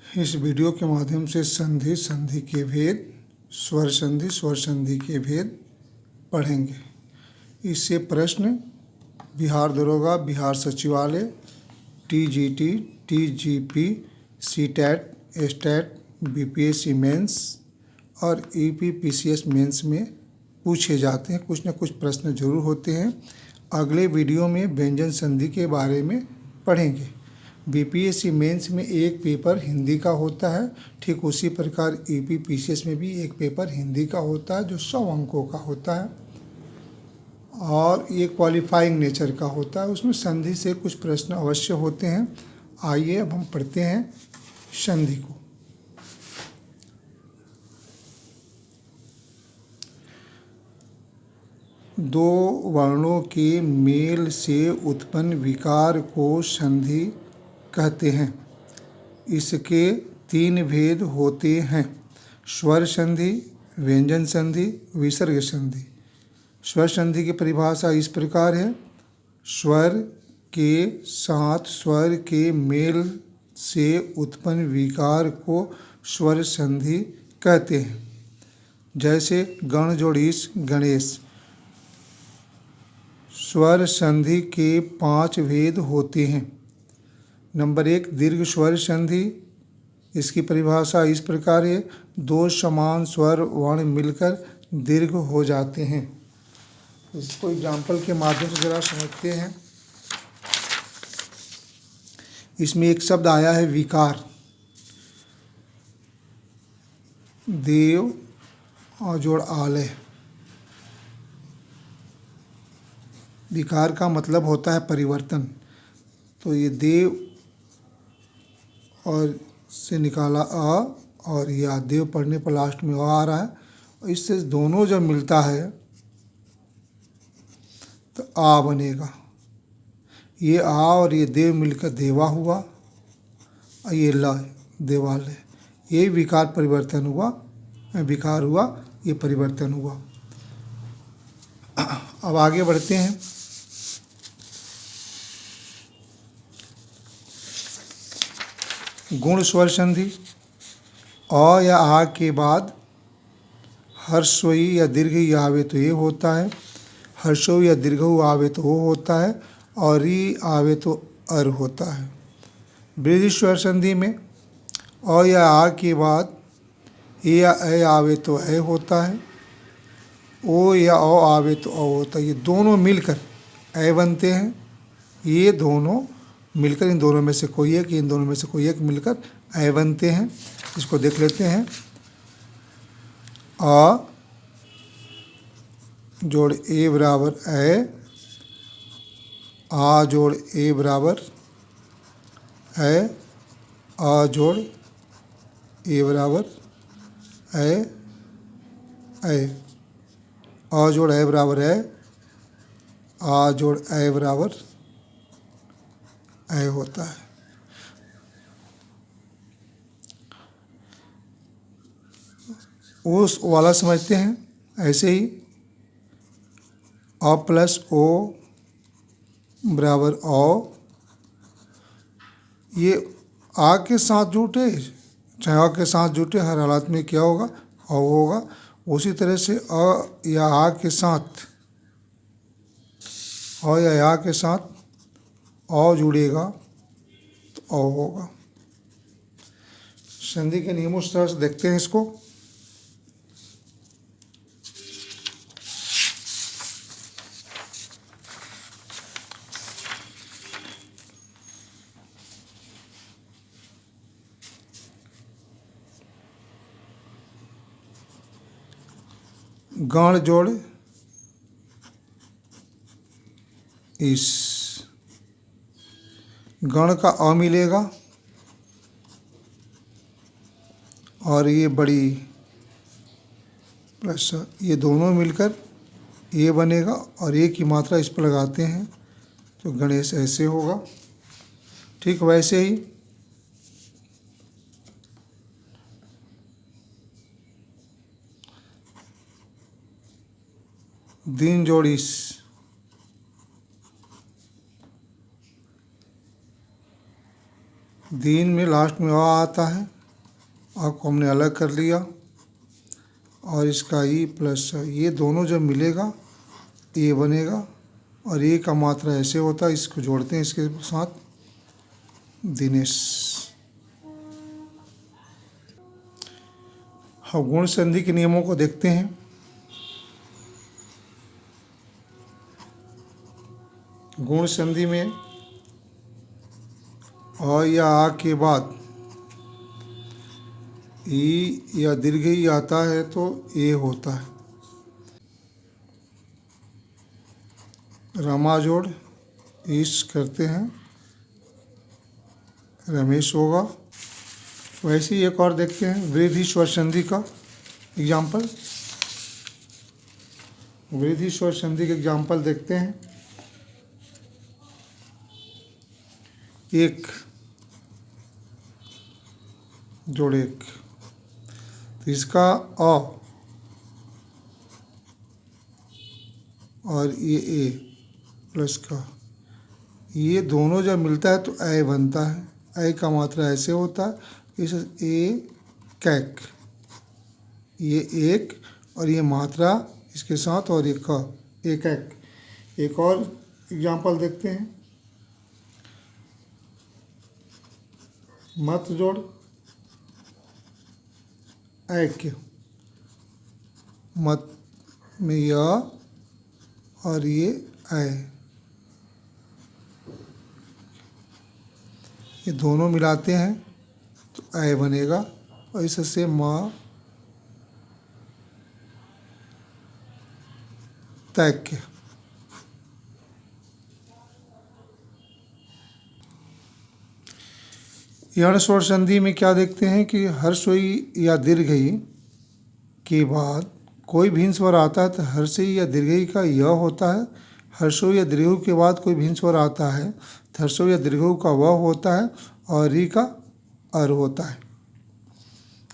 इस वीडियो के माध्यम से संधि, संधि के भेद, स्वर संधि, स्वर संधि के भेद पढ़ेंगे। इससे प्रश्न बिहार दरोगा, बिहार सचिवालय, TGT, TGP, CTET, एस्टैट, BPSC mains और ईपीपीसीएस मेंस में पूछे जाते हैं। कुछ न कुछ प्रश्न जरूर होते हैं। अगले वीडियो में व्यंजन संधि के बारे में पढ़ेंगे। बीपीएससी मेंस में एक पेपर हिंदी का होता है, ठीक उसी प्रकार ईपीपीसीएस में भी एक पेपर हिंदी का होता है जो 100 अंकों का होता है और ये क्वालिफाइंग नेचर का होता है। उसमें संधि से कुछ प्रश्न अवश्य होते हैं। आइए अब हम पढ़ते हैं संधि को। दो वर्णों के मेल से उत्पन्न विकार को संधि कहते हैं। इसके 3 भेद होते हैं: स्वर संधि, व्यंजन संधि, विसर्ग संधि। स्वर संधि की परिभाषा इस प्रकार है: स्वर के साथ स्वर के मेल से उत्पन्न विकार को स्वर संधि कहते हैं। जैसे गण जोड़ीस, गणेश। स्वर संधि के 5 भेद होते हैं। नंबर 1, दीर्घ स्वर संधि। इसकी परिभाषा इस प्रकार है: 2 समान स्वर वर्ण मिलकर दीर्घ हो जाते हैं। इसको एग्जाम्पल के माध्यम से जरा समझते हैं। इसमें एक शब्द आया है विकार। देव और जोड़ आलय। विकार का मतलब होता है परिवर्तन। तो ये देव और से निकाला अ और या देव पढ़ने पर लास्ट में आ रहा है, और इससे दोनों जब मिलता है तो आ बनेगा। ये आ और ये देव मिलकर देवा हुआ और ये ल देवालय। ये विकार परिवर्तन हुआ, विकार हुआ, ये परिवर्तन हुआ। अब आगे बढ़ते हैं। गुण स्वर संधि। अ या आ के बाद हर्षोई या दीर्घ ई आवे तो ये होता है, हर्षो या दीर्घ आवे तो वो होता है, और री आवे तो अर होता है। वृद्धि स्वर संधि में अ या आ के बाद ए या ए आवे तो ए होता है, ओ या ओ आवे तो ओ होता है। ये दोनों मिलकर ए बनते हैं। ये दोनों मिलकर, इन दोनों में से कोई एक, इन दोनों में से कोई एक मिलकर ए बनते हैं। इसको देख लेते हैं। आ जोड़ ए बराबर ए, आ जोड़ ए बराबर ए, आ जोड़ ए बराबर ए, ए, आ जोड़ ए बराबर ए, आ जोड़ ए बराबर ए होता है। उस वाला समझते हैं। ऐसे ही अ प्लस ओ बराबर औ, ये आ के साथ जुटे, चाहे आ के साथ जुटे, हर हालात में क्या होगा? औ होगा। उसी तरह से अ या आ के साथ, अ या आ के साथ औ जुड़ेगा तो औ होगा। संधि के नियमों से देखते हैं इसको। गण जोड़ इस, गण का अ मिलेगा और ये बड़ी प्लस, ये दोनों मिलकर ये बनेगा और एक की मात्रा इस पर लगाते हैं तो गणेश ऐसे होगा। ठीक वैसे ही दिन जोड़ इस, दिन में लास्ट में आ आता है आ को हमने अलग कर लिया और इसका ई प्लस ये दोनों जब मिलेगा ए बनेगा और ए का मात्रा ऐसे होता है, इसको जोड़ते हैं इसके साथ दिनेश। हाँ, गुण संधि के नियमों को देखते हैं। गुण संधि में अ या आ के बाद ई या दीर्घ ई आता है तो ए होता है। रमा जोड़ ईश करते हैं, रमेश होगा। वैसे ही एक और देखते हैं वृद्धि स्वर संधि का एग्जाम्पल। वृद्धि स्वर संधि के एग्जाम्पल देखते हैं। एक जोड़ एक, तो इसका अ और ये ए प्लस का, ये दोनों जब मिलता है तो ए बनता है। ए का मात्रा ऐसे होता है, इस ए कैक, ये एक और ये मात्रा इसके साथ और ये क, एक एक। एक और एग्जाम्पल देखते हैं। मत जोड़ ऐक्य, मत में य और ये ऐ, ये दोनों मिलाते हैं तो ऐ बनेगा और इससे म तैक्य। यण स्वर संधि में क्या देखते हैं कि हर्षोई या दीर्घई के बाद कोई भिन्न स्वर आता है तो हर्षई या दीर्घई का य होता है। हर्षों या दीर्घऊ के बाद कोई भिन्न स्वर आता है तो हर्षों या दीर्घऊ का व होता है और री का अर होता है।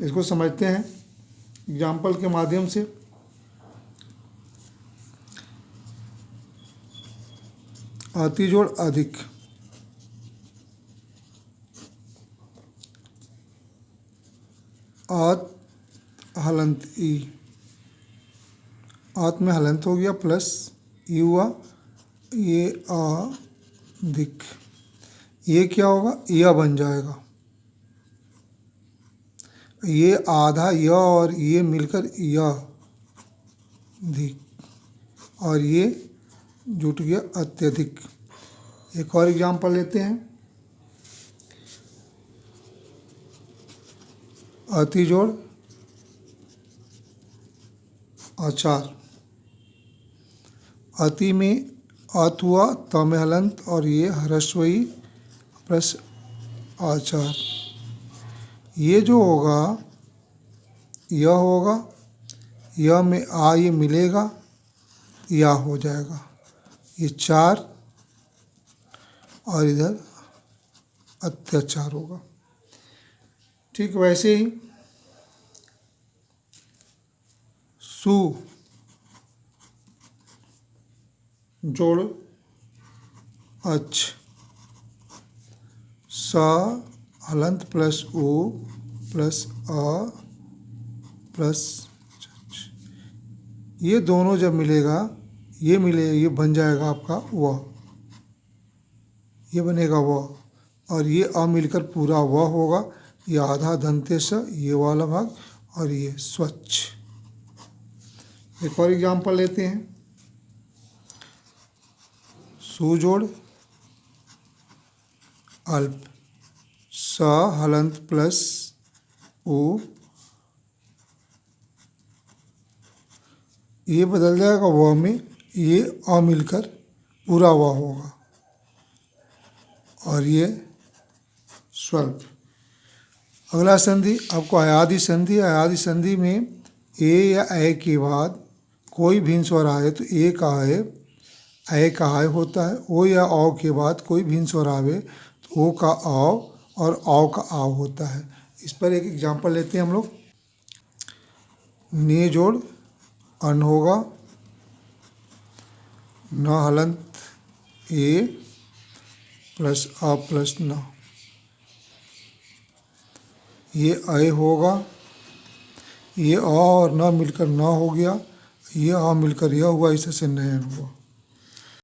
इसको समझते हैं एग्जाम्पल के माध्यम से। अति जोड़ अधिक, आत हलंत ई, आत में हलंत हो गया प्लस ई हुआ, ये आ दिक, ये क्या होगा या बन जाएगा। ये आधा य और ये मिलकर या अधिक और ये जुट गया अत्यधिक। एक और एग्जाम्पल लेते हैं। अति जोड़ आचार, अति में अत हुआ त में हलंत और ये ह्रस्वई प्लस आचार, ये जो होगा यह होगा, यह में आ ये मिलेगा या हो जाएगा, ये चार और इधर अत्याचार होगा। ठीक वैसे ही सु जोड़ अच्छ, सा हलंत प्लस ओ प्लस आ प्लस, ये दोनों जब मिलेगा ये ये बन जाएगा आपका व, ये बनेगा व और ये अ मिलकर पूरा व होगा। ये आधा दंते से ये वाला भाग और ये स्वच्छ। एक और एग्जाम्पल लेते हैं। सु जोड़ अल्प, स हलंत प्लस ओ, ये बदल जाएगा व में, ये अ मिलकर पूरा व होगा और ये स्वल्प। अगला संधि आपको अयादि संधि। अयादि संधि में ए या ऐ के बाद कोई भिन्न स्वर आए तो ए का है, ऐ का आय होता है। ओ या औ के बाद कोई भिन्न स्वर आवे तो ओ का औ और औ का आव होता है। इस पर एक एग्जाम्पल लेते हैं हम लोग। ने जोड़ अन होगा, न हलंत ए प्लस अ प्लस न, ये अय होगा, ये अ और न मिलकर न हो गया, ये अ मिलकर यह हुआ, इसे से नयन हुआ।